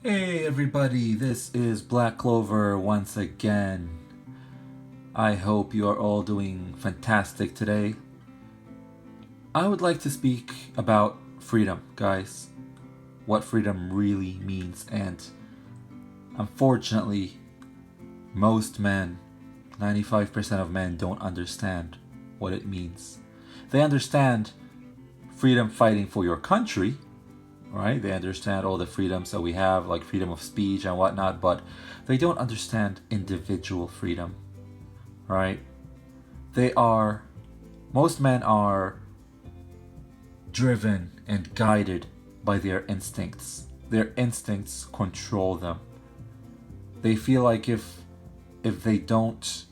Hey everybody, this is Black Clover once again. I hope you are all doing fantastic today. I would like to speak about freedom, guys. What freedom really means, and unfortunately, most men, 95% of men, don't understand what it means. They understand freedom fighting for your country, right? They understand all the freedoms that we have, like freedom of speech and whatnot, but they don't understand individual freedom, right? Most men are driven and guided by their instincts. Their instincts control them. They feel like if they don't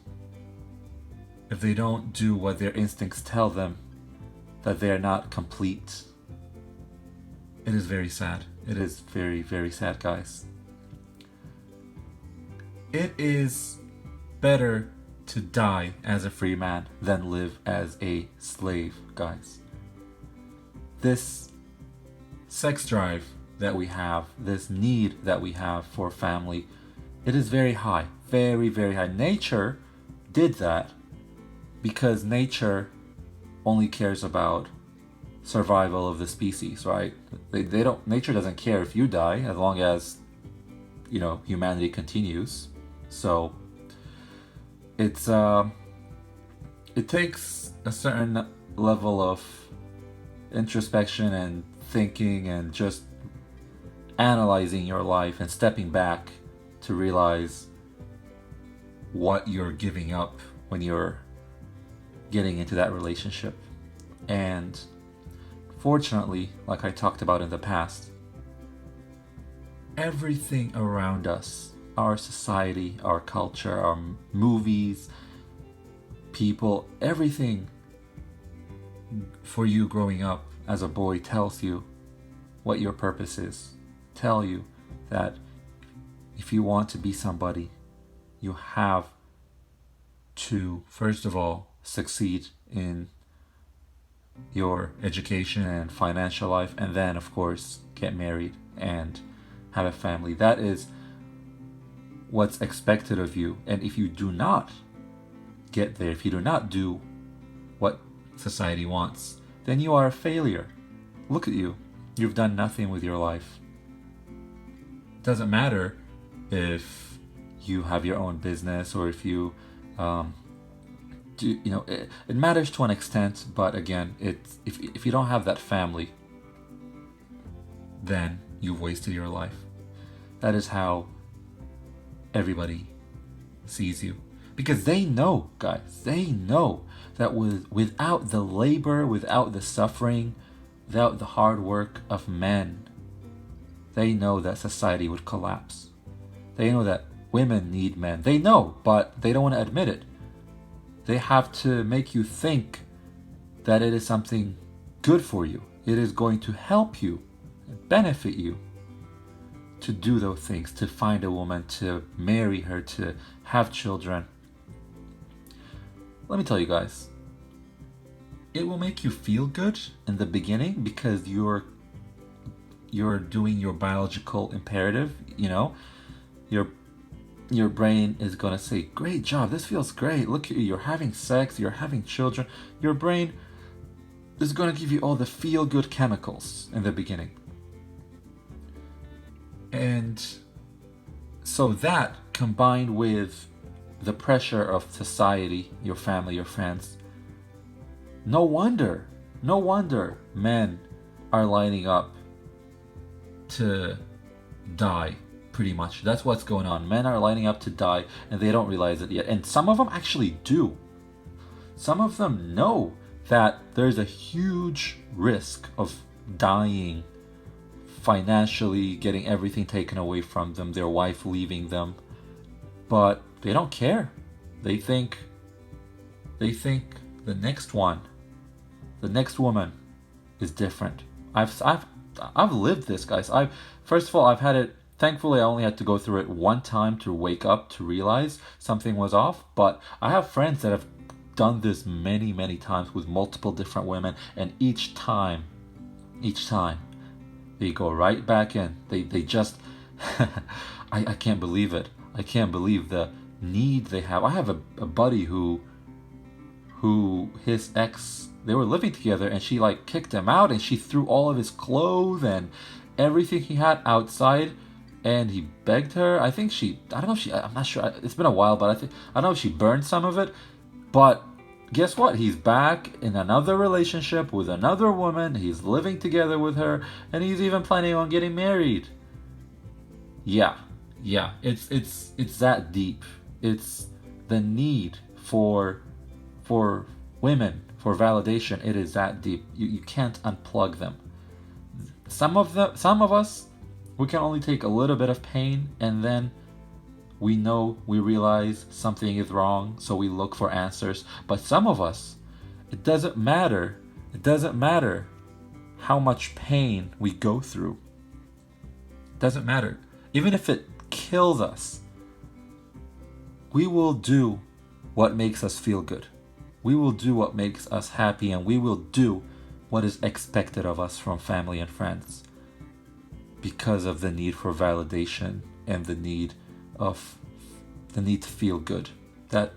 do what their instincts tell them, that they are not complete. It is very sad. It is very, very sad, guys. It is better to die as a free man than live as a slave, guys. This sex drive that we have, this need that we have for family, it is very high. Very, very high. Nature did that because nature only cares about survival of the species, right? Nature doesn't care if you die as long as humanity continues. So it takes a certain level of introspection and thinking and just analyzing your life and stepping back to realize what you're giving up when you're getting into that relationship. And fortunately, like I talked about in the past, everything around us, our society, our culture, our movies, people, everything for you growing up as a boy tells you what your purpose is. Tell you that if you want to be somebody, you have to, first of all, succeed in your education and financial life, and then of course get married and have a family. That is what's expected of you. And if you do not get there, if you do not do what society wants, then you are a failure. Look at you. You've done nothing with your life. Doesn't matter if you have your own business or if you it matters to an extent, but again, if you don't have that family, then you've wasted your life. That is how everybody sees you, because they know, guys, they know that without the labor, without the suffering, without the hard work of men, they know that society would collapse. They know that women need men. They know, but they don't want to admit it. They have to make you think that it is something good for you. It is going to help you, benefit you to do those things, to find a woman, to marry her, to have children. Let me tell you guys, it will make you feel good in the beginning because you're doing your biological imperative, your brain is going to say, great job, this feels great, look at you, you're having sex, you're having children. Your brain is going to give you all the feel-good chemicals in the beginning. And so that, combined with the pressure of society, your family, your friends, no wonder men are lining up to die. Pretty much. That's what's going on. Men are lining up to die and they don't realize it yet. And some of them actually do. Some of them know that there's a huge risk of dying, financially getting everything taken away from them, their wife leaving them. But they don't care. They think the next one, the next woman is different. I've lived this, guys. First of all, I've had it. Thankfully, I only had to go through it one time to wake up, to realize something was off. But I have friends that have done this many, many times with multiple different women. And each time, they go right back in. They just I can't believe it. I can't believe the need they have. I have a buddy who his ex, they were living together, and she like kicked him out, and she threw all of his clothes and everything he had outside, and he begged her. I think I don't know if I'm not sure, it's been a while, but I don't know if she burned some of it. But guess what, he's back in another relationship with another woman, he's living together with her, and he's even planning on getting married. Yeah, it's that deep. It's the need for women, for validation. It is that deep. You can't unplug them. Some of us, we can only take a little bit of pain, and then we realize something is wrong, so we look for answers. But some of us, it doesn't matter. It doesn't matter how much pain we go through. It doesn't matter. Even if it kills us, we will do what makes us feel good. We will do what makes us happy, and we will do what is expected of us from family and friends, because of the need for validation and the need to feel good. That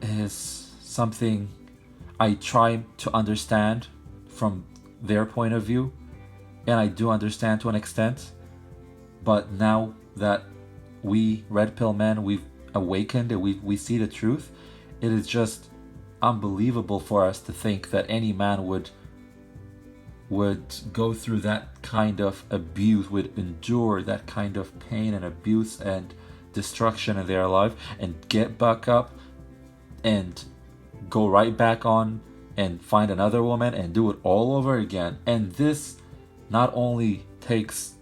is something I try to understand from their point of view, and I do understand to an extent. But now that we red pill men, we've awakened and we see the truth, it is just unbelievable for us to think that any man would go through that kind of abuse, would endure that kind of pain and abuse and destruction in their life, and get back up and go right back on and find another woman and do it all over again. And this not only takes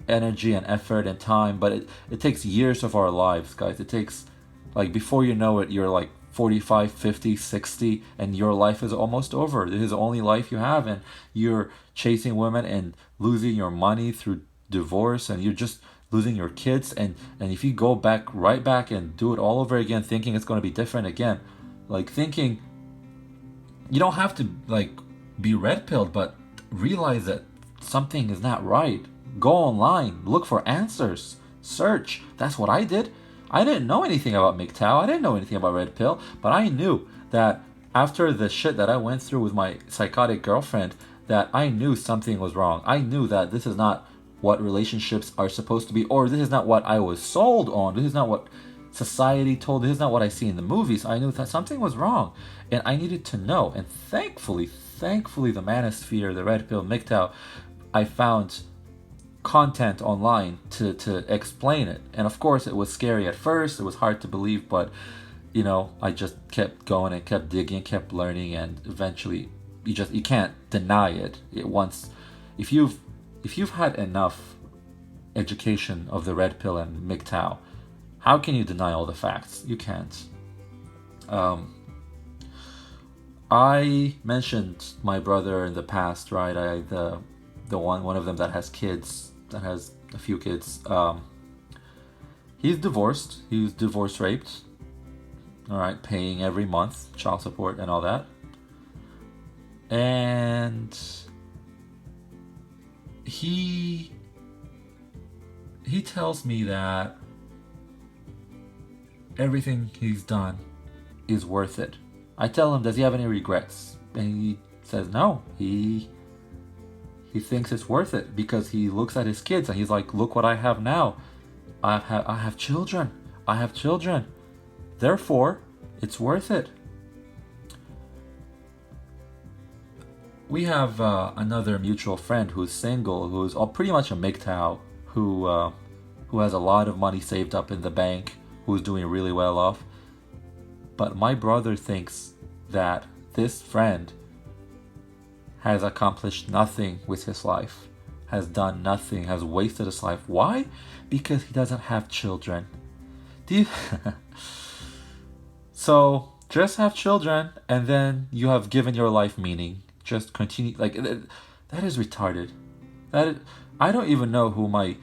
energy and effort and time, but it takes years of our lives, guys. It takes, like, before you know it, you're like 45, 50, 60, and your life is almost over. This is the only life you have, and you're chasing women and losing your money through divorce, and you're just losing your kids. And if you go right back and do it all over again, thinking it's going to be different again, like, thinking you don't have to like be red pilled, but realize that something is not right. Go online, look for answers, search. That's what I did. I didn't know anything about MGTOW. I didn't know anything about red pill, but I knew that after the shit that I went through with my psychotic girlfriend, that I knew something was wrong. I knew that this is not what relationships are supposed to be, or this is not what I was sold on. This is not what society told. This is not what I see in the movies. I knew that something was wrong, and I needed to know. And thankfully, the manosphere, the red pill, MGTOW, I found content online to explain it. And of course, it was scary at first. It was hard to believe, but I just kept going and kept digging, kept learning, and eventually you can't deny it. If you've had enough education of the red pill and MGTOW, how can you deny all the facts? You can't. I mentioned my brother in the past, right? The one of them that has kids, that has a few kids. He's divorced. He was divorce raped. All right, paying every month child support and all that. And he tells me that everything he's done is worth it. I tell him, does he have any regrets? And he says no. He thinks it's worth it because he looks at his kids and he's like, look what I have now. I have children. I have children. Therefore, it's worth it. We have another mutual friend who's single, who's pretty much a MGTOW, who has a lot of money saved up in the bank, who's doing really well off. But my brother thinks that this friend has accomplished nothing with his life, has done nothing, has wasted his life. Why? Because he doesn't have children. So just have children, and then you have given your life meaning. Just continue. Like, that is retarded. I don't even know who my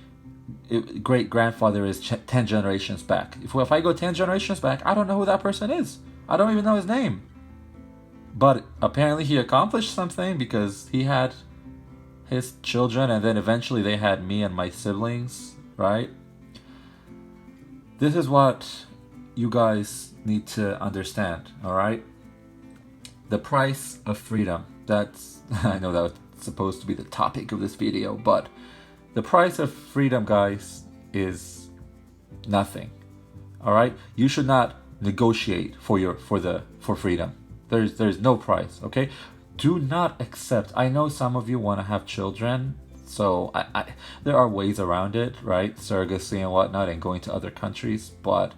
great grandfather is 10 generations back. If I go 10 generations back, I don't know who that person is. I don't even know his name. But apparently he accomplished something because he had his children, and then eventually they had me and my siblings, right? This is what you guys need to understand, all right? The price of freedom. That's, I know that was supposed to be the topic of this video, but the price of freedom, guys, is nothing. All right? You should not negotiate for freedom. There's no price, okay? Do not accept. I know some of you want to have children, so there are ways around it, right? Surrogacy and whatnot, and going to other countries. But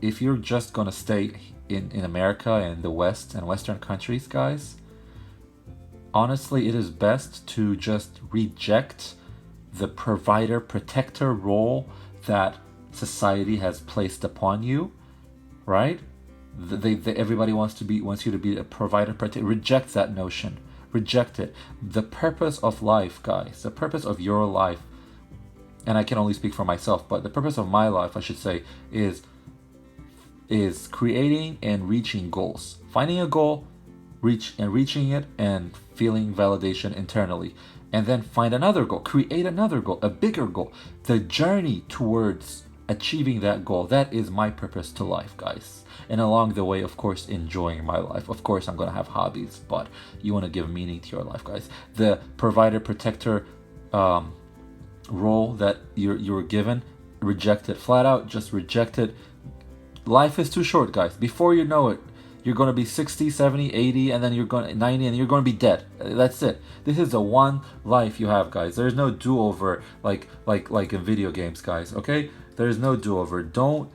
if you're just gonna stay in America and the West and Western countries, guys, honestly, it is best to just reject the provider protector role that society has placed upon you, right? Everybody wants you to be a provider protector. Reject that notion. Reject it. The purpose of life, guys, the purpose of your life, and I can only speak for myself, but the purpose of my life, I should say, is creating and reaching goals. Finding a goal, reaching it, and feeling validation internally. And then find another goal, create another goal, a bigger goal. The journey towards achieving that goal, that is my purpose to life, guys. And along the way, of course, enjoying my life. Of course, I'm going to have hobbies, but you want to give meaning to your life, guys. The provider protector role that you were given, reject it. Flat out, just reject it. Life is too short, guys. Before you know it, you're going to be 60, 70, 80, and then you're going to 90, and you're going to be dead. That's it. This is the one life you have, guys. There's no do-over like in video games, guys, okay? There's no do-over. Don't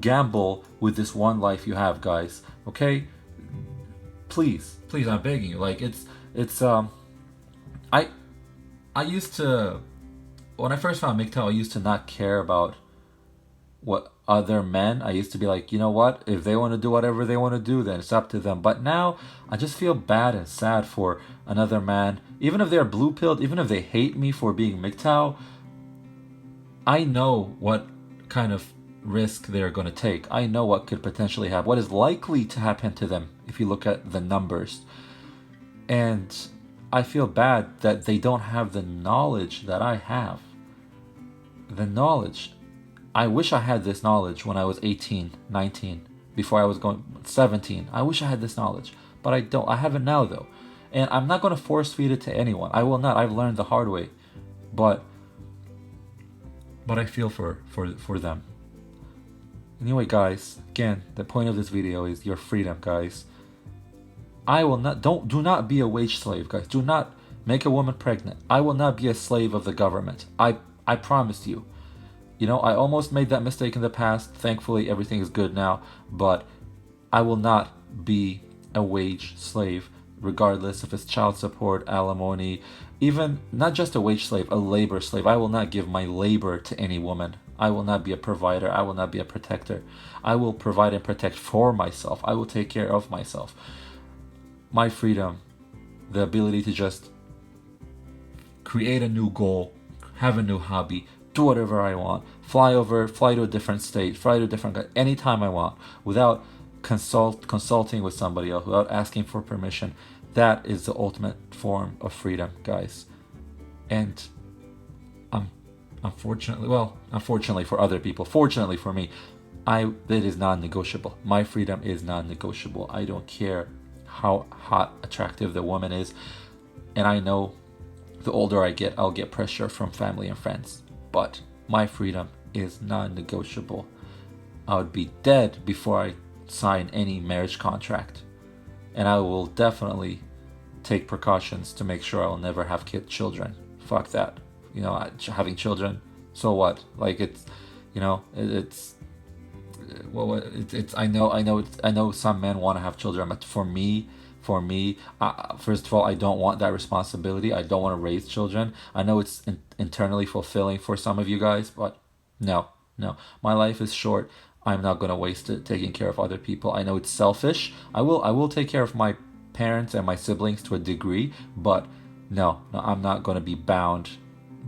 gamble with this one life you have, guys, okay? Please, I'm begging you. Like, I used to, when I first found MGTOW, I used to not care about what other men. I used to be like, you know what, if they want to do whatever they want to do, then it's up to them. But now I just feel bad and sad for another man, even if they're blue pilled, even if they hate me for being MGTOW. I know what kind of risk they're going to take. I know what could potentially happen, what is likely to happen to them if you look at the numbers. And I feel bad that they don't have the knowledge that I have. The knowledge. I wish I had this knowledge when I was 18, 19, before I was going 17. I wish I had this knowledge, but I don't. I have it now, though. And I'm not going to force feed it to anyone. I will not. I've learned the hard way. But I feel for them. Anyway, guys, again, the point of this video is your freedom, guys. I will not, do not be a wage slave, guys. Do not make a woman pregnant. I will not be a slave of the government. I promise you. You know, I almost made that mistake in the past. Thankfully, everything is good now. But I will not be a wage slave, regardless if it's child support, alimony, even not just a wage slave, a labor slave. I will not give my labor to any woman. I will not be a provider. I will not be a protector. I will provide and protect for myself. I will take care of myself. My freedom, the ability to just create a new goal, have a new hobby, do whatever I want, fly to a different state, fly to a different country anytime I want, without consulting with somebody else, without asking for permission. That is the ultimate form of freedom, guys. And unfortunately for other people, fortunately for me, it is non-negotiable. My freedom is non-negotiable. I don't care how hot, attractive the woman is. And I know the older I get, I'll get pressure from family and friends. But my freedom is non-negotiable. I would be dead before I sign any marriage contract. And I will definitely take precautions to make sure I will never have children. Fuck that. You know, having children, so what? Like, it's, you know, it's I know some men want to have children, but for me, first of all, I don't want that responsibility. I don't want to raise children. I know it's internally fulfilling for some of you guys, but no. My life is short. I'm not going to waste it taking care of other people. I know it's selfish. I will take care of my parents and my siblings to a degree, but no, I'm not going to be bound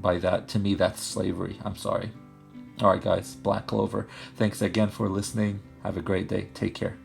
by that. To me, that's slavery. I'm sorry. All right, guys, Black Clover. Thanks again for listening. Have a great day. Take care.